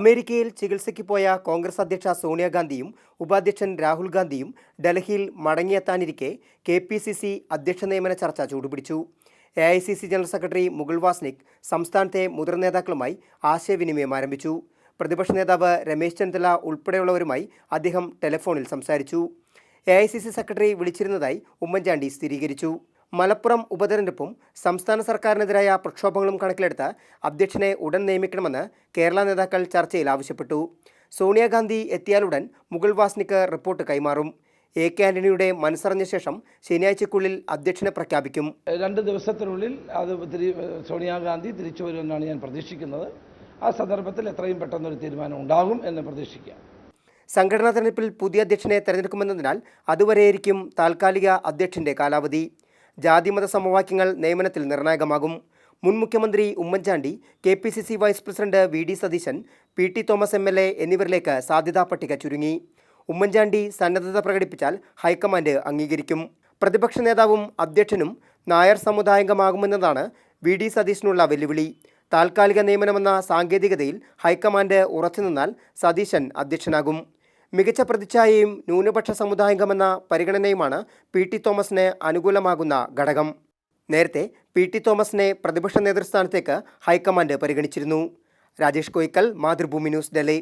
അമേരിക്കയിൽ ചികിത്സയ്ക്ക് പോയ കോൺഗ്രസ് അധ്യക്ഷ സോണിയാഗാന്ധിയും ഉപാധ്യക്ഷൻ രാഹുൽ ഗാന്ധിയും ഡൽഹിയിൽ മടങ്ങിയെത്താനിരിക്കെ KPCC അധ്യക്ഷ നിയമന ചർച്ച ചൂടുപിടിച്ചു. AICC general secretary Mukul Wasnik സംസ്ഥാനത്തെ മുതിർന്ന നേതാക്കളുമായി ആശയവിനിമയം ആരംഭിച്ചു. പ്രതിപക്ഷ നേതാവ് രമേശ് ചെന്നിത്തല ഉൾപ്പെടെയുള്ളവരുമായി അദ്ദേഹം ടെലിഫോണിൽ സംസാരിച്ചു. AICC സെക്രട്ടറി വിളിച്ചിരുന്നതായി ഉമ്മൻചാണ്ടി സ്ഥിരീകരിച്ചു. മലപ്പുറം ഉപതെരഞ്ഞെടുപ്പും സംസ്ഥാന സർക്കാരിനെതിരായ പ്രക്ഷോഭങ്ങളും കണക്കിലെടുത്ത് അധ്യക്ഷനെ ഉടൻ നിയമിക്കണമെന്ന് കേരള നേതാക്കൾ ചർച്ചയിൽ ആവശ്യപ്പെട്ടു. സോണിയാഗാന്ധി എത്തിയാലുടൻ മുകുൾ വാസ്നിക്ക് റിപ്പോർട്ട് കൈമാറും. AK ആന്റണിയുടെ മനസ്സറിഞ്ഞ ശേഷം ശനിയാഴ്ചയ്ക്കുള്ളിൽ അധ്യക്ഷനെ പ്രഖ്യാപിക്കും. 2 ദിവസത്തിനുള്ളിൽ അത് സോണിയാഗാന്ധി തിരിച്ചു വരുമെന്നാണ് ഞാൻ പ്രതീക്ഷിക്കുന്നത്. ആ സന്ദർഭത്തിൽ എത്രയും പെട്ടെന്നൊരു തീരുമാനം ഉണ്ടാകും എന്ന് പ്രതീക്ഷിക്കാം. സംഘടനാ തെരഞ്ഞെടുപ്പിൽ പുതിയ അധ്യക്ഷനെ തെരഞ്ഞെടുക്കുമെന്നതിനാൽ അതുവരെയായിരിക്കും താൽക്കാലിക അധ്യക്ഷന്റെ കാലാവധി. ജാതിമത സമവാക്യങ്ങൾ നിയമനത്തിൽ നിർണായകമാകും. മുൻ മുഖ്യമന്ത്രി Oommen Chandy, KPCC vice president VD Satheesan, PT Thomas MLA എന്നിവരിലേക്ക് സാധ്യതാ പട്ടിക ചുരുങ്ങി. ഉമ്മൻചാണ്ടി സന്നദ്ധത പ്രകടിപ്പിച്ചാൽ ഹൈക്കമാൻഡ് അംഗീകരിക്കും. പ്രതിപക്ഷ നേതാവും അധ്യക്ഷനും നായർ സമുദായാംഗമാകുമെന്നതാണ് VD സതീശനുള്ള വെല്ലുവിളി. താൽക്കാലിക നിയമനമെന്ന സാങ്കേതികതയിൽ ഹൈക്കമാൻഡ് ഉറച്ചുനിന്നാൽ സതീശൻ അധ്യക്ഷനാകും. മികച്ച പ്രതിച്ഛായയും ന്യൂനപക്ഷ സമുദായാംഗമെന്ന പരിഗണനയുമാണ് PT തോമസിന് അനുകൂലമാകുന്ന ഘടകം. നേരത്തെ PT തോമസിനെ പ്രതിപക്ഷ നേതൃസ്ഥാനത്തേക്ക് ഹൈക്കമാൻഡ് പരിഗണിച്ചിരുന്നു. രാജേഷ് കോയിക്കൽ, മാതൃഭൂമി ന്യൂസ്, ഡൽഹി.